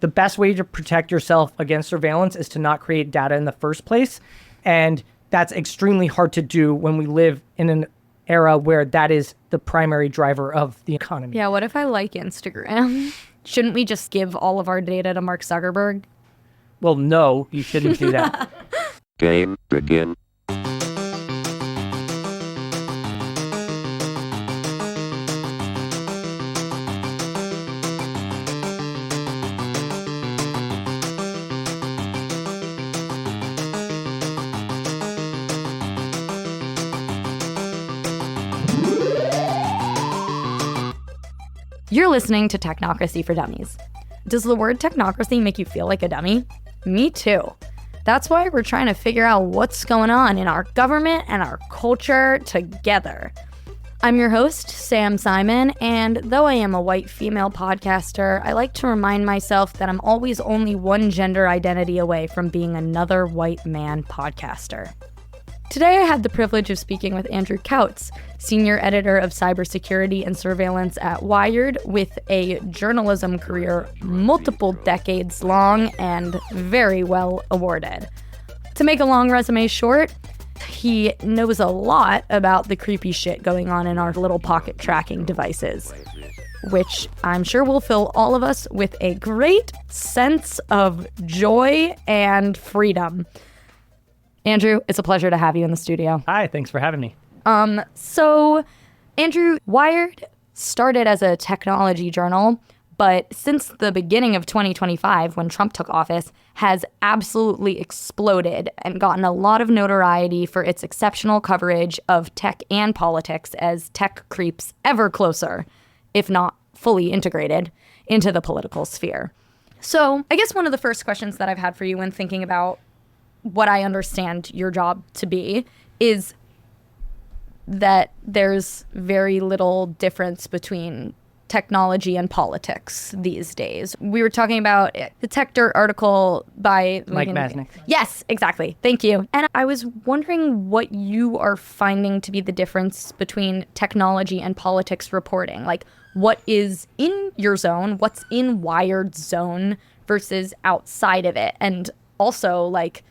The best way to protect yourself against surveillance is to not create data in the first place. And that's extremely hard to do when we live in an era where that is the primary driver of the economy. Yeah, what if I like Instagram? Shouldn't we just give all of our data to Mark Zuckerberg? Well, no, you shouldn't do that. Game begin. You're listening to Technocracy for Dummies. Does the word technocracy make you feel like a dummy? Me too. That's why we're trying to figure out what's going on in our government and our culture together. I'm your host, Sam Simon, and though I am a white female podcaster, I like to remind myself that I'm always only one gender identity away from being another white man podcaster. Today I had the privilege of speaking with Andrew Couts, senior editor of cybersecurity and surveillance at Wired, with a journalism career multiple decades long and very well awarded. To make a long resume short, he knows a lot about the creepy shit going on in our little pocket tracking devices, which I'm sure will fill all of us with a great sense of joy and freedom. Andrew, it's a pleasure to have you in the studio. Hi, thanks for having me. So, Andrew, Wired started as a technology journal, but since the beginning of 2025, when Trump took office, has absolutely exploded and gotten a lot of notoriety for its exceptional coverage of tech and politics as tech creeps ever closer, if not fully integrated, into the political sphere. So, I guess one of the first questions that I've had for you when thinking about what I understand your job to be is that there's very little difference between technology and politics these days. We were talking about the Tech Dirt article by Mike Masnick. Yes, exactly. Thank you. And I was wondering what you are finding to be the difference between technology and politics reporting. Like, what is in your zone, what's in Wired's zone versus outside of it? And also, like,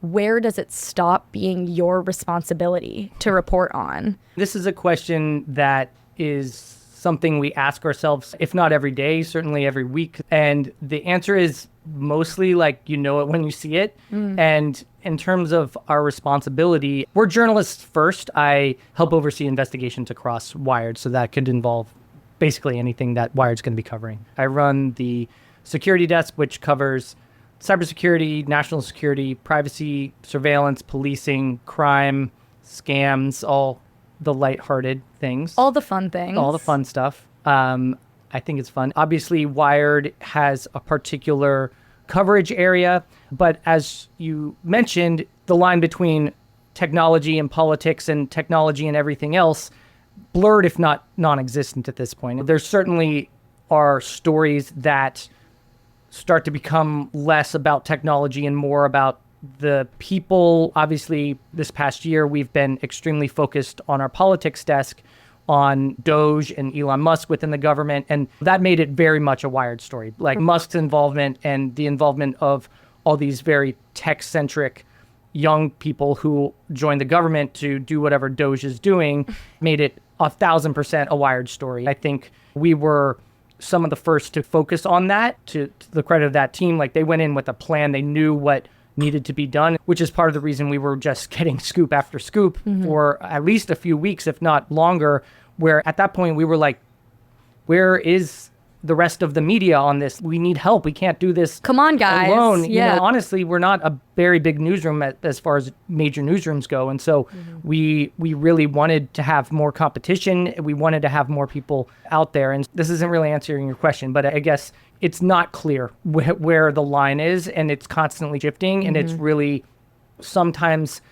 where does it stop being your responsibility to report on? This is a question that is something we ask ourselves, if not every day, certainly every week. And the answer is mostly like, you know it when you see it. And in terms of our responsibility, we're journalists first. I help oversee investigations across Wired, so that could involve basically anything that Wired's going to be covering. I run the security desk, which covers cybersecurity, national security, privacy, surveillance, policing, crime, scams, all the lighthearted things. All the fun things. All the fun stuff. I think it's fun. Obviously, Wired has a particular coverage area, but as you mentioned, the line between technology and politics and technology and everything else blurred, if not non-existent at this point. There certainly are stories that start to become less about technology and more about the people. Obviously, this past year, we've been extremely focused on our politics desk on Doge and Elon Musk within the government, and that made it very much a Wired story. Like Musk's involvement and the involvement of all these very tech-centric young people who joined the government to do whatever Doge is doing made it 1,000% a Wired story. I think we were some of the first to focus on that, to the credit of that team. Like, they went in with a plan. They knew what needed to be done, which is part of the reason we were just getting scoop after scoop for at least a few weeks, if not longer, where at that point we were like, where is the rest of the media on this? We need help. We can't do this Come on, guys. alone. Yeah. You know, honestly, we're not a very big newsroom as far as major newsrooms go. And so we really wanted to have more competition. We wanted to have more people out there. And this isn't really answering your question, but I guess it's not clear where the line is, and it's constantly shifting. And it's really, sometimes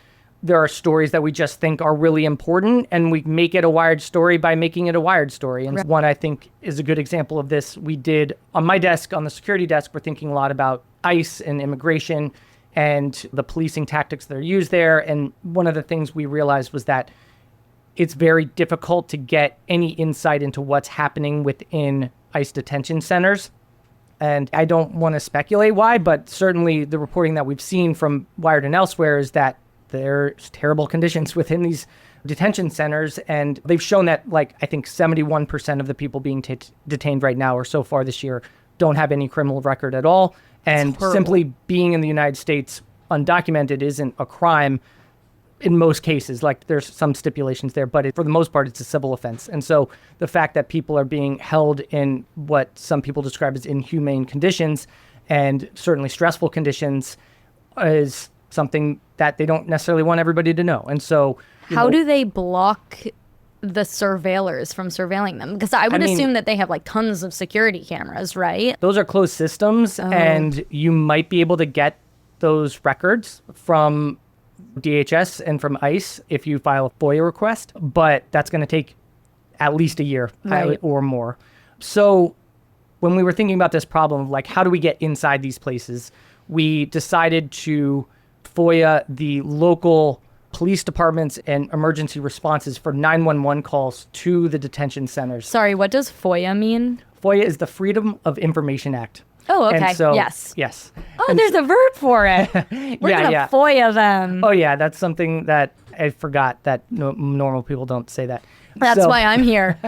there are stories that we just think are really important, and we make it a Wired story by making it a Wired story. And one I think is a good example of this, we did on my desk, on the security desk, we're thinking a lot about ICE and immigration and the policing tactics that are used there. And one of the things we realized was that it's very difficult to get any insight into what's happening within ICE detention centers And I don't want to speculate why, but certainly the reporting that we've seen from Wired and elsewhere is that there's terrible conditions within these detention centers. And they've shown that, like, I think 71% of the people being detained right now or so far this year don't have any criminal record at all. And simply being in the United States undocumented isn't a crime in most cases. Like, there's some stipulations there, but for the most part, it's a civil offense. And so the fact that people are being held in what some people describe as inhumane conditions and certainly stressful conditions is something that they don't necessarily want everybody to know. And so how do they block the surveillors from surveilling them? Because I would assume that they have like tons of security cameras, right? Those are closed systems, and you might be able to get those records from DHS and from ICE if you file a FOIA request, but that's going to take at least a year or more. So when we were thinking about this problem of like, how do we get inside these places, we decided to FOIA the local police departments and emergency responses for 911 calls to the detention centers. Sorry, what does FOIA mean? FOIA is the Freedom of Information Act. Oh, okay. And so, yes. Oh, and there's a verb for it. We're going to FOIA them. Oh, yeah. That's something that I forgot that normal people don't say that. That's why I'm here.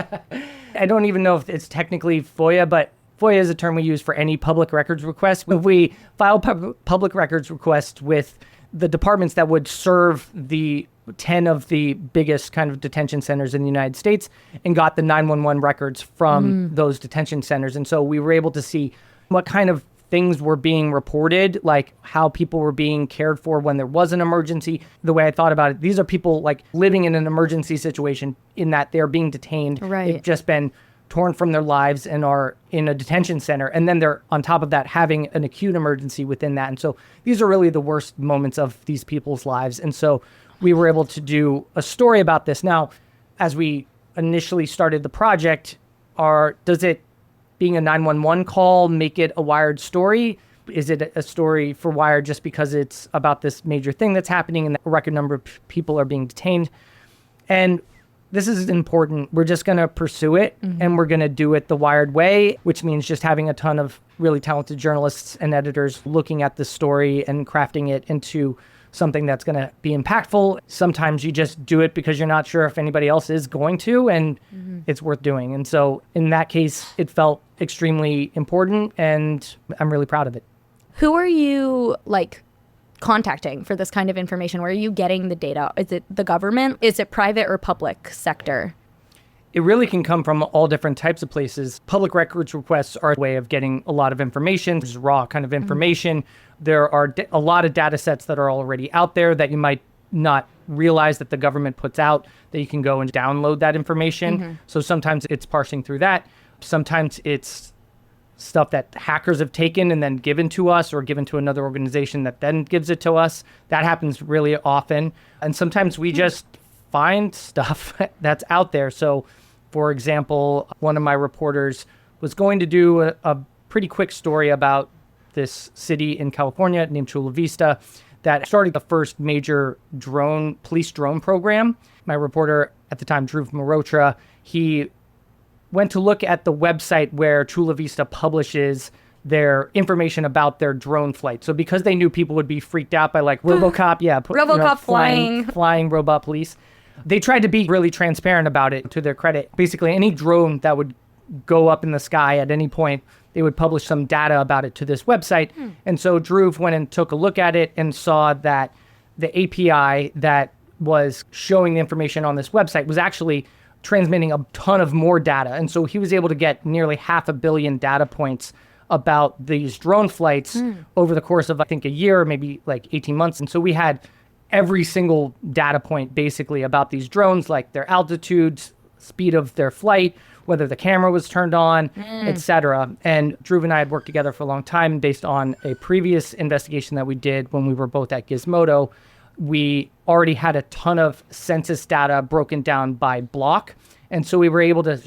I don't even know if it's technically FOIA, but FOIA is a term we use for any public records request. If we file public records requests with the departments that would serve the 10 of the biggest kind of detention centers in the United States and got the 911 records from those detention centers. And so we were able to see what kind of things were being reported, like how people were being cared for when there was an emergency. The way I thought about it, these are people like living in an emergency situation in that they're being detained. Right. They've just been torn from their lives and are in a detention center. And then they're on top of that having an acute emergency within that. And so these are really the worst moments of these people's lives. And so we were able to do a story about this. Now, as we initially started the project, does it being a 911 call make it a Wired story? Is it a story for Wired just because it's about this major thing that's happening and a record number of people are being detained? And this is important. We're just going to pursue it, and we're going to do it the Wired way, which means just having a ton of really talented journalists and editors looking at the story and crafting it into something that's going to be impactful. Sometimes you just do it because you're not sure if anybody else is going to, and it's worth doing. And so in that case, it felt extremely important, and I'm really proud of it. Who are you contacting for this kind of information? Where are you getting the data? Is it the government? Is it private or public sector? It really can come from all different types of places. Public records requests are a way of getting a lot of information, just raw kind of information. There are a lot of data sets that are already out there that you might not realize that the government puts out, that you can go and download that information. So sometimes it's parsing through that. Sometimes it's stuff that hackers have taken and then given to us or given to another organization that then gives it to us. That happens really often. And sometimes we just find stuff that's out there. So, for example, one of my reporters was going to do a pretty quick story about this city in California named Chula Vista that started the first major police drone program. My reporter at the time, Dhruv Malhotra, he went to look at the website where Chula Vista publishes their information about their drone flight. So because they knew people would be freaked out by like RoboCop, RoboCop flying robot police, they tried to be really transparent about it. To their credit, basically any drone that would go up in the sky at any point, they would publish some data about it to this website. And so Dhruv went and took a look at it and saw that the API that was showing the information on this website was actually transmitting a ton of more data. And so he was able to get nearly 500 million data points about these drone flights over the course of, I think, a year, maybe like 18 months. And so we had every single data point basically about these drones, like their altitudes, speed of their flight, whether the camera was turned on, etc. And Dhruv and I had worked together for a long time based on a previous investigation that we did when we were both at Gizmodo. We already had a ton of census data broken down by block. And so we were able to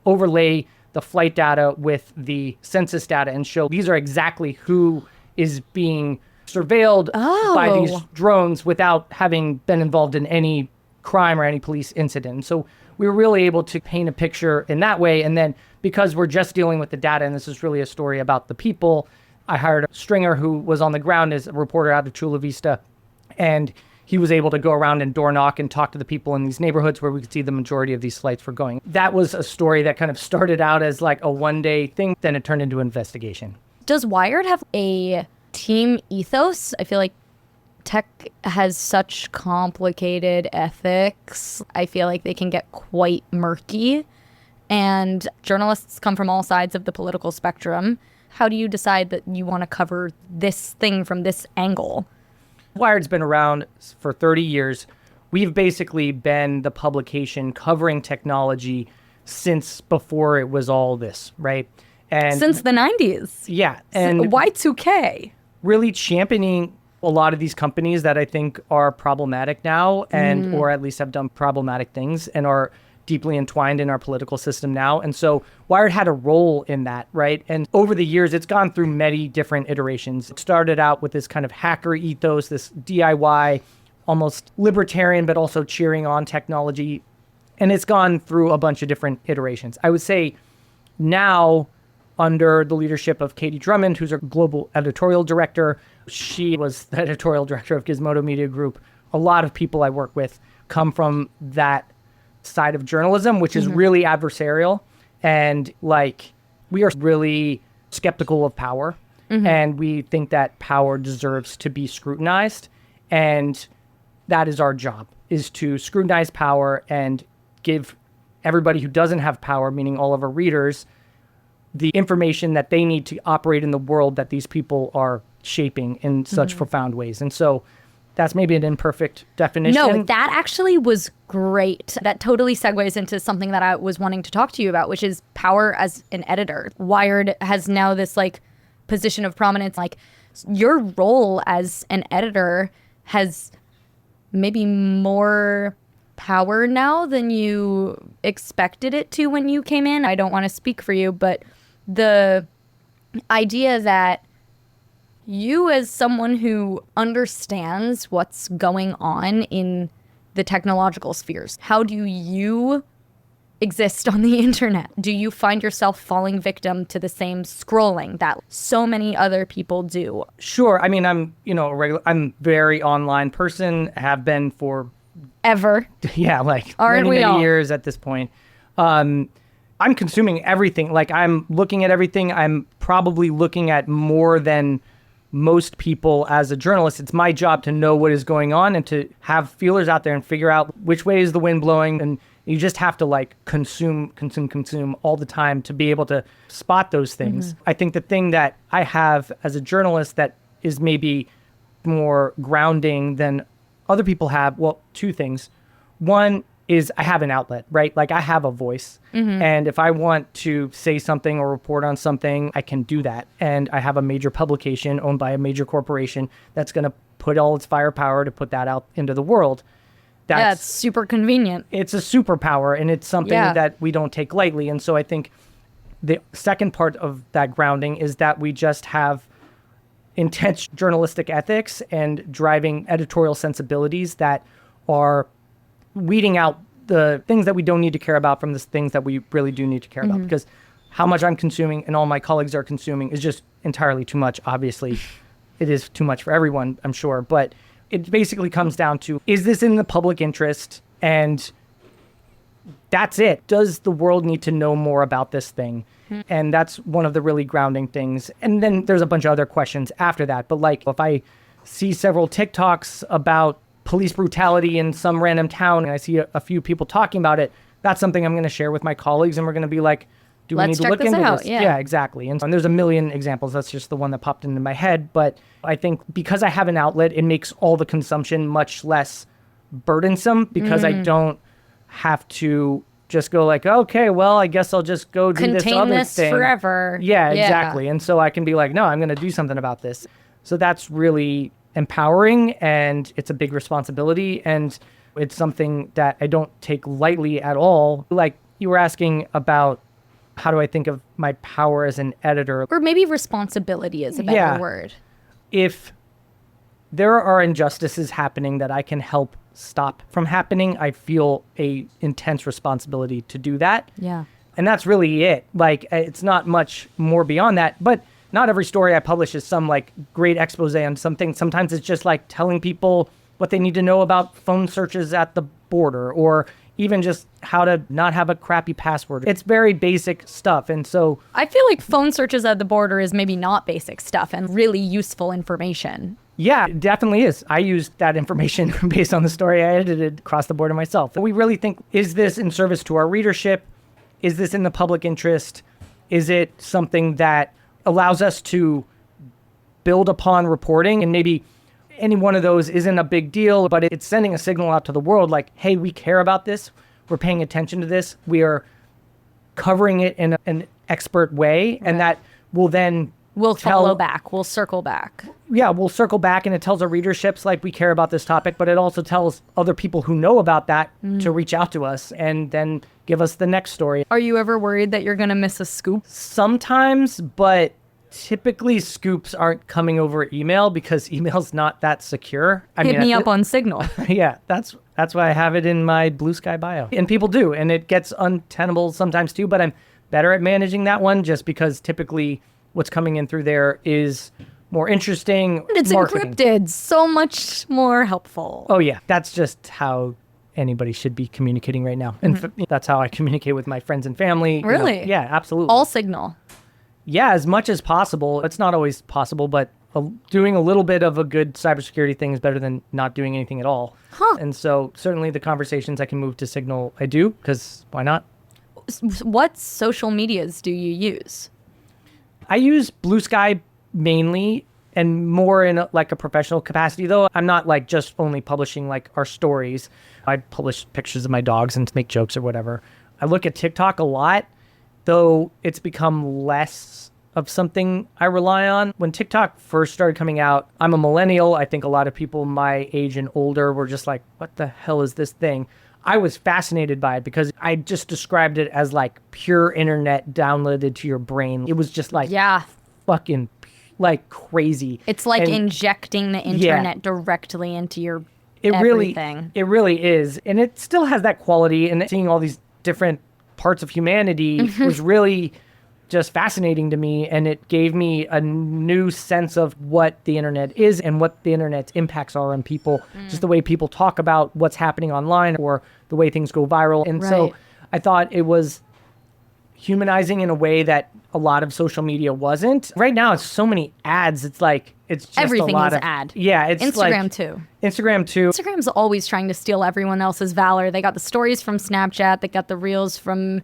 overlay the flight data with the census data and show these are exactly who is being surveilled by these drones without having been involved in any crime or any police incident. So we were really able to paint a picture in that way. And then because we're just dealing with the data, and this is really a story about the people, I hired a stringer who was on the ground as a reporter out of Chula Vista. And he was able to go around and door knock and talk to the people in these neighborhoods where we could see the majority of these flights were going. That was a story that kind of started out as like a one-day thing, then it turned into an investigation. Does Wired have a team ethos? I feel like tech has such complicated ethics. I feel like they can get quite murky. And journalists come from all sides of the political spectrum. How do you decide that you want to cover this thing from this angle? Wired's been around for 30 years. We've basically been the publication covering technology since before it was all this, right? And since the 90s. Yeah. And Y2K. Really championing a lot of these companies that I think are problematic now and or at least have done problematic things and are deeply entwined in our political system now. And so Wired had a role in that, right? And over the years, it's gone through many different iterations. It started out with this kind of hacker ethos, this DIY, almost libertarian, but also cheering on technology. And it's gone through a bunch of different iterations. I would say now, under the leadership of Katie Drummond, who's our global editorial director, she was the editorial director of Gizmodo Media Group. A lot of people I work with come from that side of journalism, which is really adversarial. And like, we are really skeptical of power. And we think that power deserves to be scrutinized. And that is our job, is to scrutinize power and give everybody who doesn't have power, meaning all of our readers, the information that they need to operate in the world that these people are shaping in such profound ways. And so that's maybe an imperfect definition. No, that actually was great. That totally segues into something that I was wanting to talk to you about, which is power as an editor. Wired has now this like position of prominence. Like your role as an editor has maybe more power now than you expected it to when you came in. I don't want to speak for you, but the idea that you as someone who understands what's going on in the technological spheres, how do you exist on the internet? Do you find yourself falling victim to the same scrolling that so many other people do? Sure. I mean, I'm a very online person, have been for ever. Yeah, like Aren't we many all? years at this point. I'm consuming everything. Like I'm looking at everything. I'm probably looking at more than most people as a journalist. It's my job to know what is going on and to have feelers out there and figure out which way is the wind blowing. And you just have to like consume all the time to be able to spot those things. I think the thing that I have as a journalist that is maybe more grounding than other people have, well, two things. One is I have an outlet, right? Like I have a voice. And if I want to say something or report on something, I can do that. And I have a major publication owned by a major corporation that's going to put all its firepower to put that out into the world. Yeah, it's super convenient. It's a superpower, and it's something that we don't take lightly. And so I think the second part of that grounding is that we just have intense journalistic ethics and driving editorial sensibilities that are weeding out the things that we don't need to care about from the things that we really do need to care about. Because how much I'm consuming and all my colleagues are consuming is just entirely too much. Obviously, it is too much for everyone, I'm sure. But it basically comes down to, is this in the public interest? And that's it. Does the world need to know more about this thing? And that's one of the really grounding things. And then there's a bunch of other questions after that. But like if I see several TikToks about police brutality in some random town and I see a few people talking about it, that's something I'm going to share with my colleagues, and we're going to be like, do we need to look into this? Yeah, exactly. And there's a million examples. That's just the one that popped into my head. But I think because I have an outlet, it makes all the consumption much less burdensome because I don't have to just go like, okay, well, I guess I'll just go do this other this thing forever. Yeah, exactly. And so I can be like, no, I'm going to do something about this. So that's really empowering, and it's a big responsibility, and it's something that I don't take lightly at all. Like you were asking about how do I think of my power as an editor? Or maybe responsibility is a better word. If there are injustices happening that I can help stop from happening, I feel a intense responsibility to do that. Yeah. And that's really it. Like, it's not much more beyond that. But not every story I publish is some like great expose on something. Sometimes it's just like telling people what they need to know about phone searches at the border, or even just how to not have a crappy password. It's very basic stuff. And so I feel like phone searches at the border is maybe not basic stuff and really useful information. yeah, it definitely is. I used that information based on the story I edited across the border myself. We really think, is this in service to our readership? Is this in the public interest? Is it something that allows us to build upon reporting? And maybe any one of those isn't a big deal, but it's sending a signal out to the world like, hey, we care about this. We're paying attention to this. We are covering it in an expert way. And that will then We'll follow back. We'll circle back. Yeah, we'll circle back, and it tells our readerships like we care about this topic, but it also tells other people who know about that to reach out to us and then give us the next story. Are you ever worried that you're going to miss a scoop? Sometimes, but typically scoops aren't coming over email because email's not that secure. Hit me up on Signal. Yeah, that's why I have it in my Blue Sky bio. And people do, and it gets untenable sometimes too, but I'm better at managing that one just because typically what's coming in through there is more interesting. It's marketing. encrypted. So much more helpful. Oh, yeah. That's just how anybody should be communicating right now. And that's how I communicate with my friends and family. You know. Really? Yeah, absolutely. All Signal. Yeah, as much as possible. It's not always possible, but doing a little bit of a good cybersecurity thing is better than not doing anything at all. Huh. And so certainly the conversations I can move to Signal, I do, because why not? What social medias do you use? I use Blue Sky mainly and more in like a professional capacity, though. I'm not like just only publishing like our stories. I publish pictures of my dogs and make jokes or whatever. I look at TikTok a lot, though it's become less of something I rely on. When TikTok first started coming out, I'm a millennial. I think a lot of people my age and older were just like, what the hell is this thing? I was fascinated by it because I just described it as like pure internet downloaded to your brain. It was just like fucking like crazy. It's like And injecting the internet directly into your everything. It really is. And it still has that quality, and seeing all these different parts of humanity was really just fascinating to me, and it gave me a new sense of what the internet is and what the internet's impacts are on people, just the way people talk about what's happening online or the way things go viral. And so I thought it was humanizing in a way that a lot of social media wasn't. Right now, it's so many ads. It's like, it's just Everything a lot is of ad. Yeah, it's Instagram like, too. Instagram too. Instagram's always trying to steal everyone else's valor. They got the stories from Snapchat. They got the reels from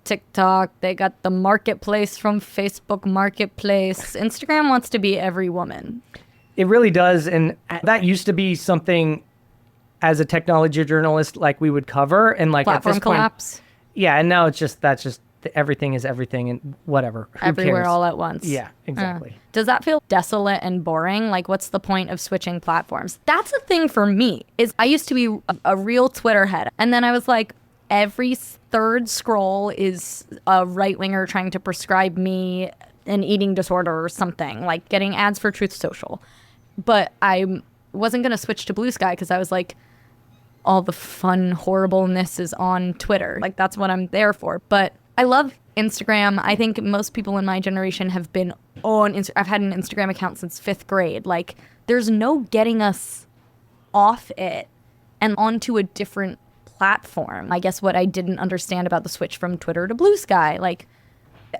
TikTok. They got the marketplace from Facebook Marketplace. Instagram wants to be every woman. It really does. And that used to be something as a technology journalist, like we would cover, and like Platform at this point, collapse. yeah. And now it's just, that's just everything is everything and whatever. Who Everywhere cares? all at once. Yeah, exactly. Does that feel desolate and boring? Like, what's the point of switching platforms? That's the thing for me, is I used to be a real Twitter head. And then I was like, every third scroll is a right-winger trying to prescribe me an eating disorder or something, like getting ads for Truth Social. But I wasn't going to switch to Blue Sky because I was like, all the fun horribleness is on Twitter. Like, that's what I'm there for. But I love Instagram. I think most people in my generation have been on Instagram. I've had an Instagram account since 5th grade. Like, there's no getting us off it and onto a different platform. I guess what I didn't understand about the switch from Twitter to Blue Sky, like,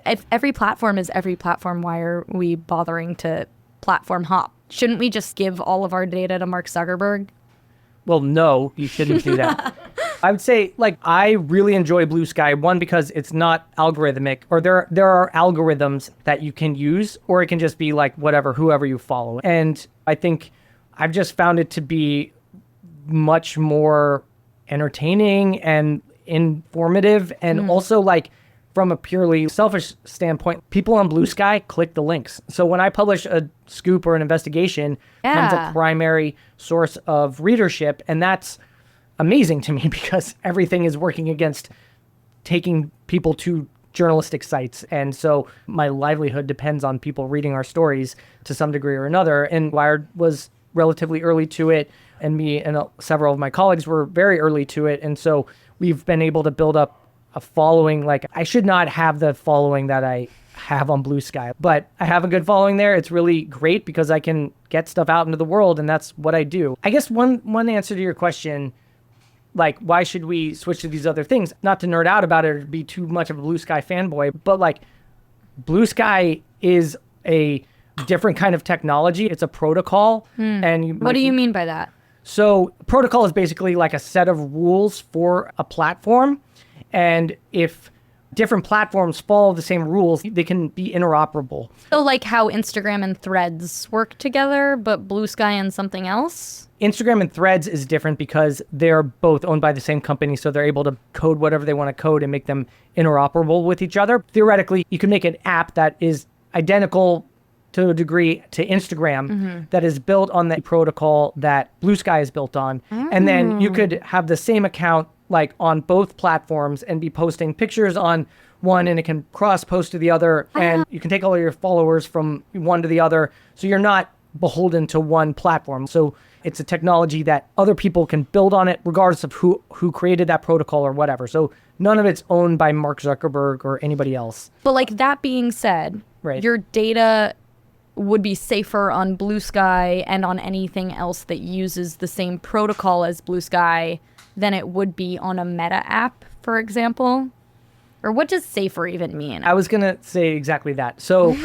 if every platform is every platform, why are we bothering to platform hop? Shouldn't we just give all of our data to Mark Zuckerberg? Well, no, you shouldn't do that. I would say, like, I really enjoy Blue Sky, one, because it's not algorithmic, or there are algorithms that you can use, or it can just be like whatever, whoever you follow. And I think I've just found it to be much more entertaining and informative, and also, like, from a purely selfish standpoint, people on Blue Sky click the links. So when I publish a scoop or an investigation, I'm the primary source of readership, and that's amazing to me because everything is working against taking people to journalistic sites. And so my livelihood depends on people reading our stories to some degree or another. And Wired was relatively early to it, and me and several of my colleagues were very early to it. And so we've been able to build up a following. Like, I should not have the following that I have on Blue Sky, but I have a good following there. It's really great because I can get stuff out into the world, and that's what I do. I guess one answer to your question, like, why should we switch to these other things? Not to nerd out about it or be too much of a Blue Sky fanboy, but like, Blue Sky is a different kind of technology. It's a protocol. And What do you mean by that? So protocol is basically like a set of rules for a platform. And if different platforms follow the same rules, they can be interoperable. So like how Instagram and Threads work together, but Blue Sky and something else? Instagram and Threads is different because they're both owned by the same company, so they're able to code whatever they want to code and make them interoperable with each other. Theoretically, you can make an app that is identical to a degree to Instagram that is built on the protocol that Blue Sky is built on. And then you could have the same account like on both platforms and be posting pictures on one, and it can cross post to the other, and you can take all of your followers from one to the other. So you're not beholden to one platform. So it's a technology that other people can build on it regardless of who created that protocol or whatever. So none of it's owned by Mark Zuckerberg or anybody else. But like, that being said, Right. your data would be safer on Blue Sky and on anything else that uses the same protocol as Blue Sky than it would be on a Meta app, for example? Or what does safer even mean? I was going to say exactly that. So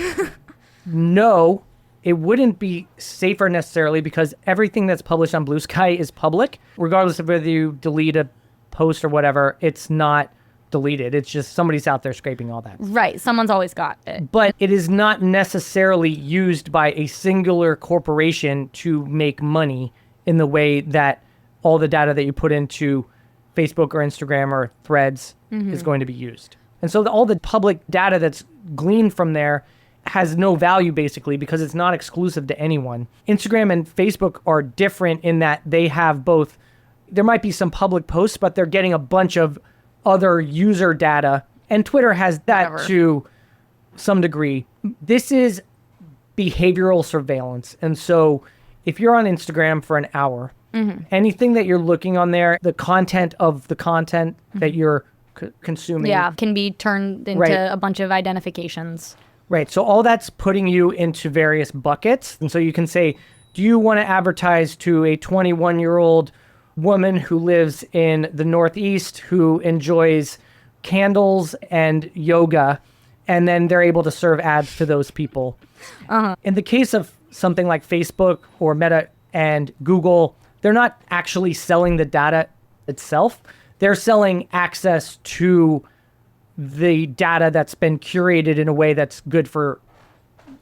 no, it wouldn't be safer necessarily because everything that's published on Blue Sky is public. Regardless of whether you delete a post or whatever, it's not deleted. It's just somebody's out there scraping all that. Right. Someone's always got it. But it is not necessarily used by a singular corporation to make money in the way that all the data that you put into Facebook or Instagram or Threads is going to be used. And so all the public data that's gleaned from there has no value basically because it's not exclusive to anyone. Instagram and Facebook are different in that they have both. There might be some public posts, but they're getting a bunch of other user data. And Twitter has that to some degree. This is behavioral surveillance. And so if you're on Instagram for an hour, anything that you're looking on there, the content of the content that you're consuming. Yeah, can be turned into a bunch of identifications. Right. So all that's putting you into various buckets. And so you can say, do you want to advertise to a 21-year-old woman who lives in the Northeast who enjoys candles and yoga, and then they're able to serve ads to those people? In the case of something like Facebook or Meta and Google, they're not actually selling the data itself. They're selling access to the data that's been curated in a way that's good for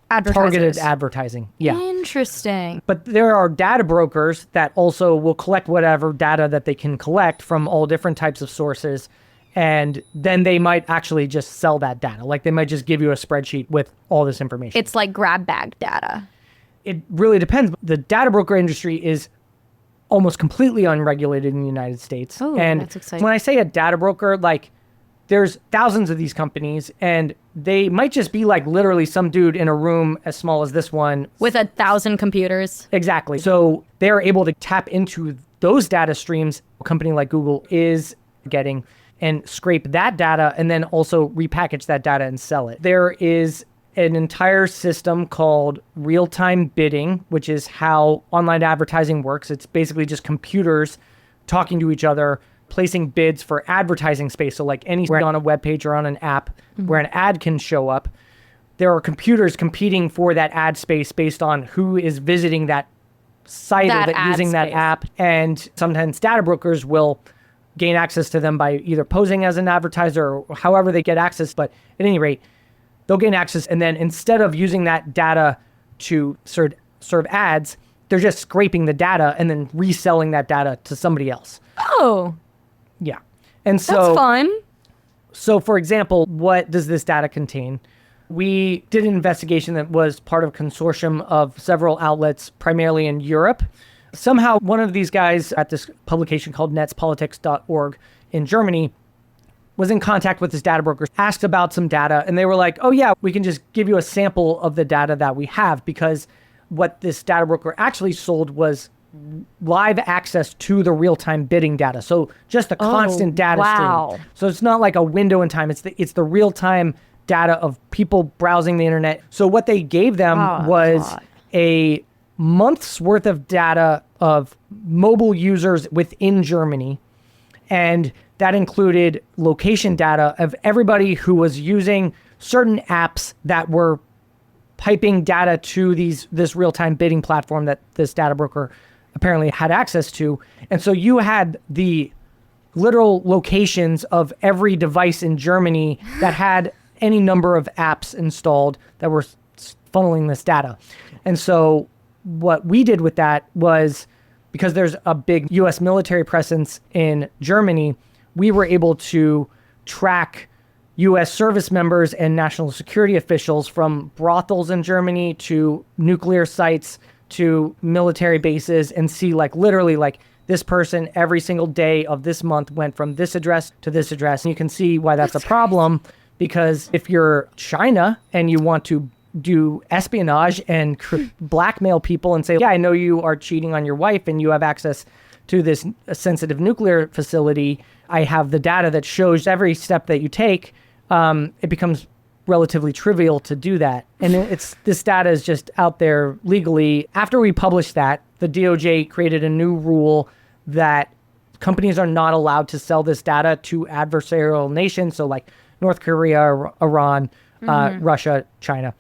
targeted advertising. Yeah. Interesting. But there are data brokers that also will collect whatever data that they can collect from all different types of sources. And then they might actually just sell that data. Like they might just give you a spreadsheet with all this information. It's like grab bag data. It really depends. The data broker industry is almost completely unregulated in the United States. Oh, and that's exciting. When I say a data broker, like there's thousands of these companies and they might just be like literally some dude in a room as small as this one. With 1,000 computers. Exactly. So they're able to tap into those data streams a company like Google is getting and scrape that data and then also repackage that data and sell it. There is an entire system called real-time bidding, which is how online advertising works. It's basically just computers talking to each other, placing bids for advertising space. So like anywhere on a web page or on an app where an ad can show up, there are computers competing for that ad space based on who is visiting that site or using that app. And sometimes data brokers will gain access to them by either posing as an advertiser or however they get access. But at any rate, they'll gain access. And then instead of using that data to serve ads, they're just scraping the data and then reselling that data to somebody else. Oh. Yeah. And so that's fun. So for example, what does this data contain? We did an investigation that was part of a consortium of several outlets, primarily in Europe. Somehow one of these guys at this publication called netspolitics.org in Germany was in contact with this data broker, asked about some data, and they were like, oh yeah, we can just give you a sample of the data that we have because what this data broker actually sold was live access to the real-time bidding data. So just a constant data stream. So it's not like a window in time. It's the real-time data of people browsing the internet. So what they gave them was a month's worth of data of mobile users within Germany. And that included location data of everybody who was using certain apps that were piping data to this real-time bidding platform that this data broker apparently had access to. And so you had the literal locations of every device in Germany that had any number of apps installed that were funneling this data. And so what we did with that was, because there's a big US military presence in Germany, we were able to track US service members and national security officials from brothels in Germany to nuclear sites to military bases and see literally this person every single day of this month went from this address to this address. And you can see why that's a problem, because if you're China and you want to do espionage and blackmail people and say, yeah, I know you are cheating on your wife and you have access to this sensitive nuclear facility, I have the data that shows every step that you take, it becomes relatively trivial to do that. And this data is just out there legally. After we published that, the DOJ created a new rule that companies are not allowed to sell this data to adversarial nations, so like North Korea, Iran, Russia, China.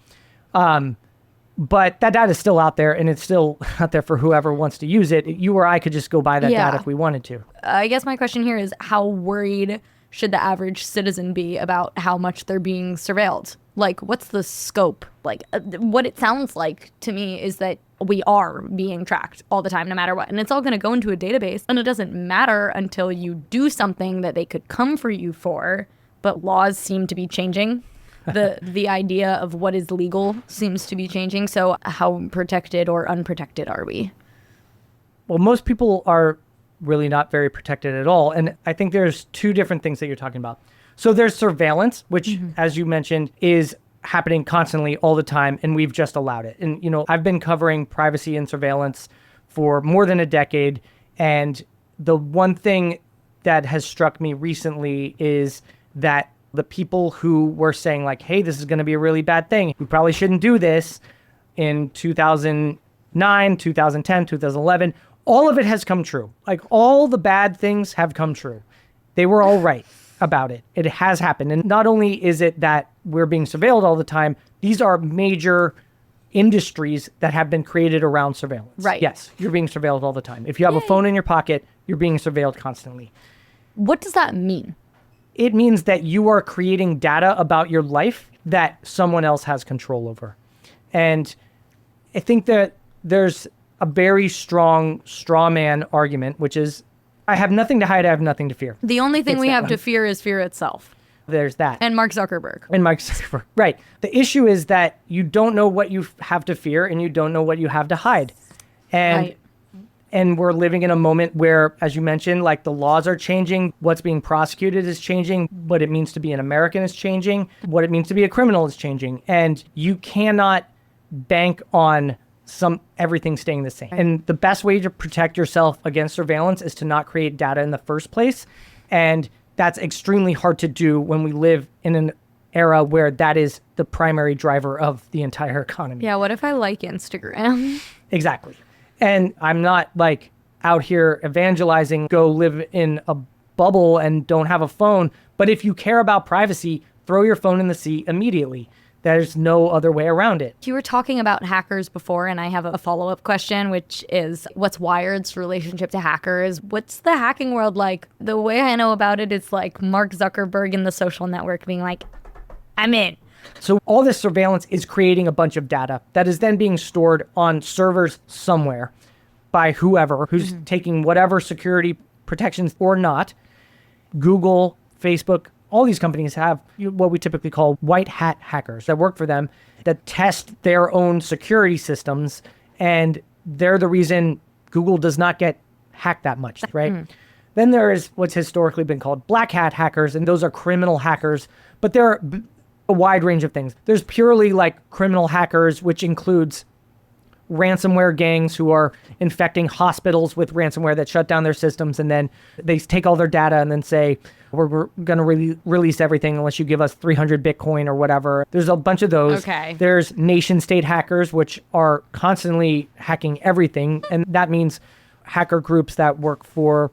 But that data is still out there, and it's still out there for whoever wants to use it. You or I could just go buy that data if we wanted to. I guess my question here is, how worried should the average citizen be about how much they're being surveilled? Like, what's the scope? Like, what it sounds like to me is that we are being tracked all the time, no matter what. And it's all going to go into a database, and it doesn't matter until you do something that they could come for you for. But laws seem to be changing. The idea of what is legal seems to be changing. So how protected or unprotected are we? Well, most people are really not very protected at all. And I think there's two different things that you're talking about. So there's surveillance, which, as you mentioned, is happening constantly all the time, and we've just allowed it. And, you know, I've been covering privacy and surveillance for more than a decade. And the one thing that has struck me recently is that the people who were saying like, hey, this is going to be a really bad thing, we probably shouldn't do this, in 2009, 2010, 2011, all of it has come true. Like, all the bad things have come true. They were all right about it. It has happened. And not only is it that we're being surveilled all the time, these are major industries that have been created around surveillance. Right. Yes, you're being surveilled all the time. If you have a phone in your pocket, you're being surveilled constantly. What does that mean? It means that you are creating data about your life that someone else has control over. And I think that there's a very strong straw man argument, which is, I have nothing to hide, I have nothing to fear. The only thing we have to fear is fear itself. There's that. And Mark Zuckerberg. Right. The issue is that you don't know what you have to fear and you don't know what you have to hide. And we're living in a moment where, as you mentioned, like, the laws are changing. What's being prosecuted is changing. What it means to be an American is changing. What it means to be a criminal is changing. And you cannot bank on everything staying the same. And the best way to protect yourself against surveillance is to not create data in the first place. And that's extremely hard to do when we live in an era where that is the primary driver of the entire economy. Yeah, what if I like Instagram? Exactly. And I'm not like out here evangelizing, go live in a bubble and don't have a phone. But if you care about privacy, throw your phone in the sea immediately. There's no other way around it. You were talking about hackers before, and I have a follow-up question, which is, what's Wired's relationship to hackers? What's the hacking world like? The way I know about it is like Mark Zuckerberg in the social network being like, I'm in. So all this surveillance is creating a bunch of data that is then being stored on servers somewhere by whoever who's taking whatever security protections or not. Google, Facebook, all these companies have what we typically call white hat hackers that work for them that test their own security systems. And they're the reason Google does not get hacked that much, right? Then there is what's historically been called black hat hackers, and those are criminal hackers. But there are a wide range of things. There's purely like criminal hackers, which includes ransomware gangs who are infecting hospitals with ransomware that shut down their systems, and then they take all their data and then say, we're going to release everything unless you give us 300 Bitcoin or whatever. There's a bunch of those. Okay. There's nation state hackers, which are constantly hacking everything. And that means hacker groups that work for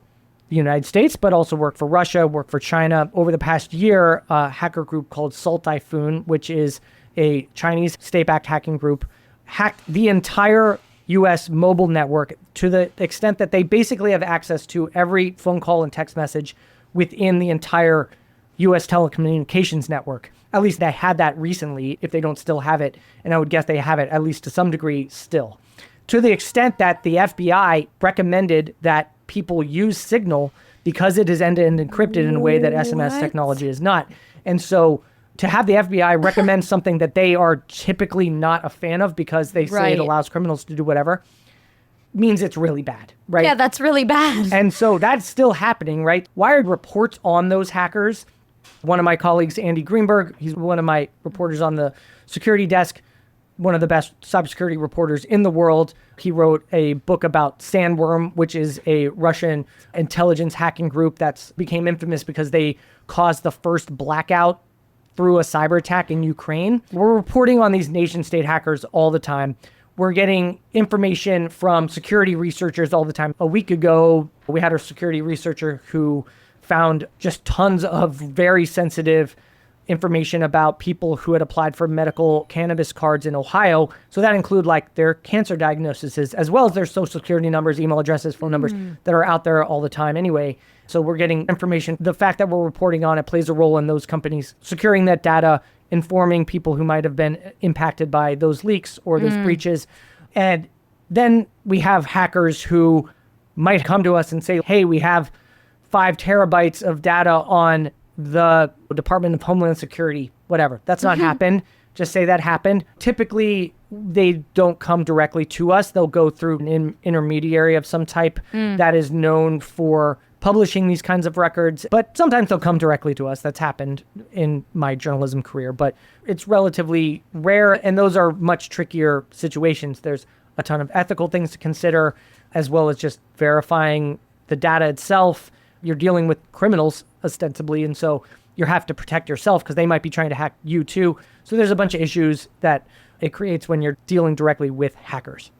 the United States, but also work for Russia, work for China. Over the past year, a hacker group called Salt Typhoon, which is a Chinese state-backed hacking group, hacked the entire U.S. mobile network to the extent that they basically have access to every phone call and text message within the entire U.S. telecommunications network. At least they had that recently, if they don't still have it. And I would guess they have it, at least to some degree, still. To the extent that the FBI recommended that people use Signal because it is end-to-end encrypted in a way that SMS technology is not. And so to have the FBI recommend something that they are typically not a fan of because they say it allows criminals to do whatever means it's really bad, right? Yeah, that's really bad. And so that's still happening, right? Wired reports on those hackers. One of my colleagues, Andy Greenberg, he's one of my reporters on the security desk, one of the best cybersecurity reporters in the world. He wrote a book about Sandworm, which is a Russian intelligence hacking group that's became infamous because they caused the first blackout through a cyber attack in Ukraine. We're reporting on these nation state hackers all the time. We're getting information from security researchers all the time. A week ago, we had a security researcher who found just tons of very sensitive information about people who had applied for medical cannabis cards in Ohio. So that include like their cancer diagnoses, as well as their social security numbers, email addresses, phone numbers that are out there all the time anyway. So we're getting information. The fact that we're reporting on it plays a role in those companies securing that data, informing people who might have been impacted by those leaks or those breaches. And then we have hackers who might come to us and say, hey, we have 5 terabytes of data on the Department of Homeland Security, whatever. That's not happened. Just say that happened. Typically, they don't come directly to us. They'll go through an intermediary of some type that is known for publishing these kinds of records. But sometimes they'll come directly to us. That's happened in my journalism career. But it's relatively rare, and those are much trickier situations. There's a ton of ethical things to consider, as well as just verifying the data itself. You're dealing with criminals, ostensibly, and so you have to protect yourself because they might be trying to hack you too. So there's a bunch of issues that it creates when you're dealing directly with hackers.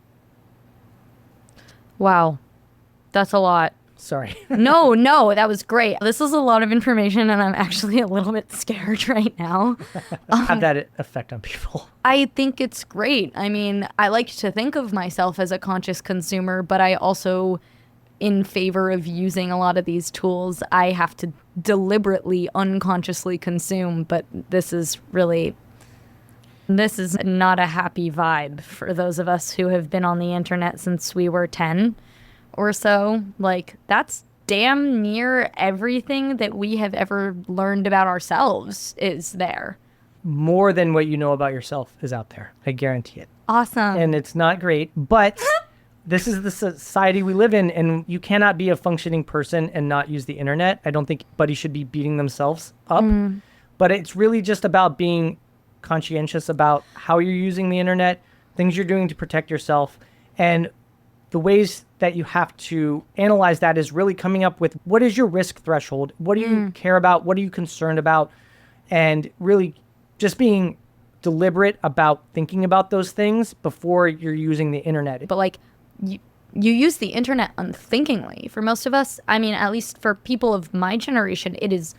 Wow. That's a lot. Sorry. No, that was great. This is a lot of information, and I'm actually a little bit scared right now. Have that effect on people. I think it's great. I mean, I like to think of myself as a conscious consumer, but I also, in favor of using a lot of these tools, I have to deliberately, unconsciously consume. But this is not a happy vibe for those of us who have been on the internet since we were 10 or so. Like, that's damn near everything that we have ever learned about ourselves is there. More than what you know about yourself is out there. I guarantee it. Awesome. And it's not great, but this is the society we live in, and you cannot be a functioning person and not use the internet. I don't think anybody should be beating themselves up, but it's really just about being conscientious about how you're using the internet, things you're doing to protect yourself, and the ways that you have to analyze that is really coming up with what is your risk threshold? What do you care about? What are you concerned about? And really just being deliberate about thinking about those things before you're using the internet. But like, you use the internet unthinkingly. For most of us, I mean, at least for people of my generation, it is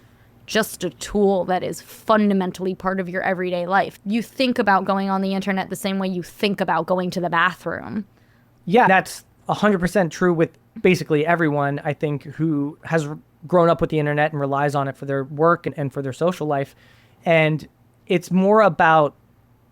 just a tool that is fundamentally part of your everyday life. You think about going on the internet the same way you think about going to the bathroom. Yeah, that's 100% true with basically everyone, I think, who has grown up with the internet and relies on it for their work and for their social life. And it's more about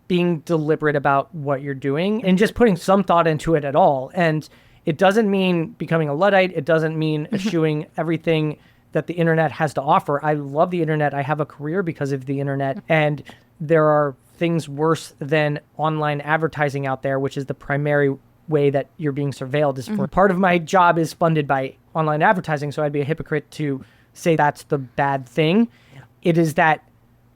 being deliberate about what you're doing and just putting some thought into it at all. And it doesn't mean becoming a Luddite. It doesn't mean eschewing everything that the internet has to offer. I love the internet. I have a career because of the internet. And there are things worse than online advertising out there, which is the primary way that you're being surveilled. Is for part of my job is funded by online advertising. So I'd be a hypocrite to say that's the bad thing. It is that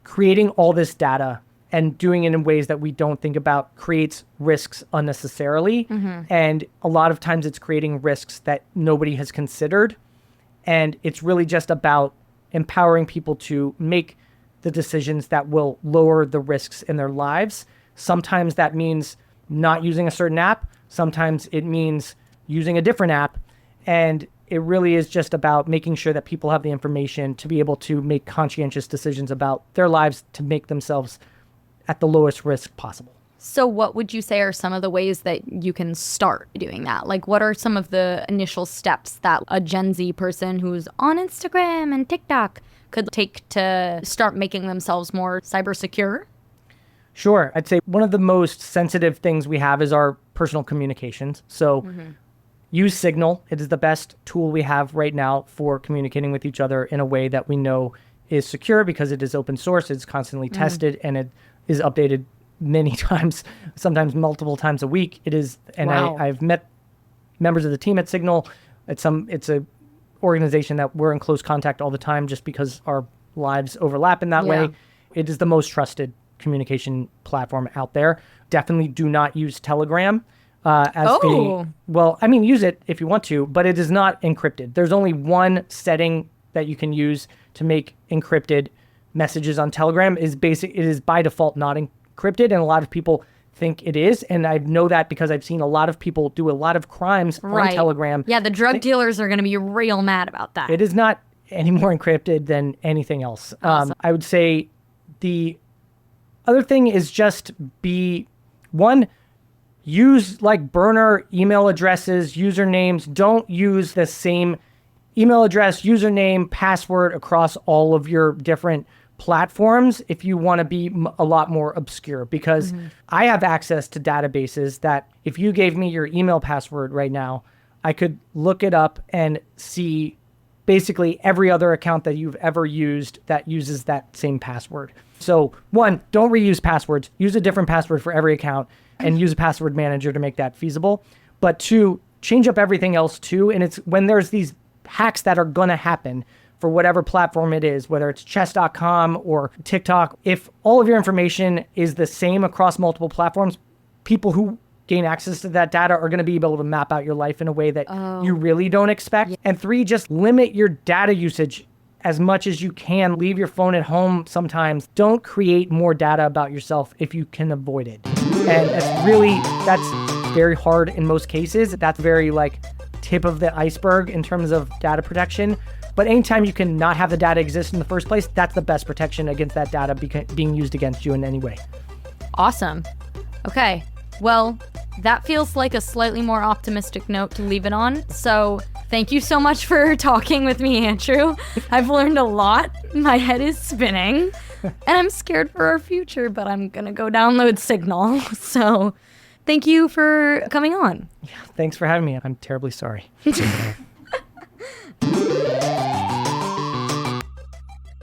creating all this data and doing it in ways that we don't think about creates risks unnecessarily. And a lot of times it's creating risks that nobody has considered. And it's really just about empowering people to make the decisions that will lower the risks in their lives. Sometimes that means not using a certain app. Sometimes it means using a different app. And it really is just about making sure that people have the information to be able to make conscientious decisions about their lives to make themselves at the lowest risk possible. So what would you say are some of the ways that you can start doing that? Like, what are some of the initial steps that a Gen Z person who's on Instagram and TikTok could take to start making themselves more cyber secure? Sure. I'd say one of the most sensitive things we have is our personal communications. So use Signal. It is the best tool we have right now for communicating with each other in a way that we know is secure because it is open source, it's constantly tested, and it is updated many times, sometimes multiple times a week. It is, and Wow. I've met members of the team at Signal. It's a organization that we're in close contact all the time just because our lives overlap in that way. It is the most trusted communication platform out there. Definitely do not use Telegram use it if you want to, but it is not encrypted. There's only one setting that you can use to make encrypted messages on Telegram. It is by default not encrypted, and a lot of people think it is, and I know that because I've seen a lot of people do a lot of crimes on Telegram. Yeah, the drug dealers are going to be real mad about that. It is not any more encrypted than anything else. Awesome. I would say the other thing is just use like burner email addresses, usernames. Don't use the same email address, username, password across all of your different platforms if you want to be a lot more obscure, because I have access to databases that if you gave me your email password right now, I could look it up and see basically every other account that you've ever used that uses that same password. So one, don't reuse passwords. Use a different password for every account and use a password manager to make that feasible. But two, change up everything else too. And it's when there's these hacks that are going to happen for whatever platform it is, whether it's chess.com or TikTok, if all of your information is the same across multiple platforms, people who gain access to that data are going to be able to map out your life in a way that you really don't expect. And three, just limit your data usage as much as you can. Leave your phone at home sometimes. Don't create more data about yourself if you can avoid it. And that's very hard in most cases. That's very tip of the iceberg in terms of data protection. But anytime you can not have the data exist in the first place, that's the best protection against that data being used against you in any way. Awesome. Okay. Well, that feels like a slightly more optimistic note to leave it on. So thank you so much for talking with me, Andrew. I've learned a lot. My head is spinning. And I'm scared for our future, but I'm going to go download Signal. So thank you for coming on. Yeah, thanks for having me. I'm terribly sorry.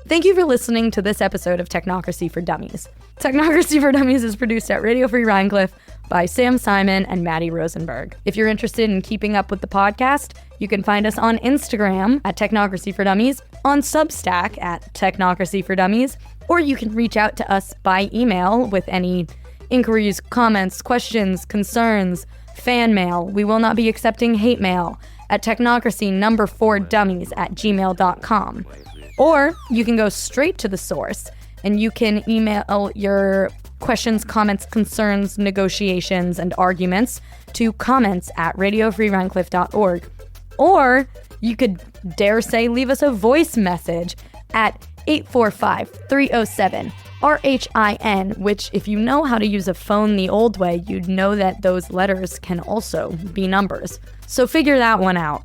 Thank you for listening to this episode of Technocracy for Dummies. Technocracy for Dummies is produced at Radio Free Rhinecliff by Sam Simon and Matty Rosenberg. If you're interested in keeping up with the podcast, you can find us on Instagram at Technocracy for Dummies, on Substack at Technocracy for Dummies, or you can reach out to us by email with any inquiries, comments, questions, concerns, fan mail. We will not be accepting hate mail at technocracy4dummies@gmail.com. Or you can go straight to the source and you can email your questions, comments, concerns, negotiations, and arguments to comments@radiofreerhinecliff.org. Or you could dare say leave us a voice message at 845-307-RHIN, which if you know how to use a phone the old way, you'd know that those letters can also be numbers. So figure that one out.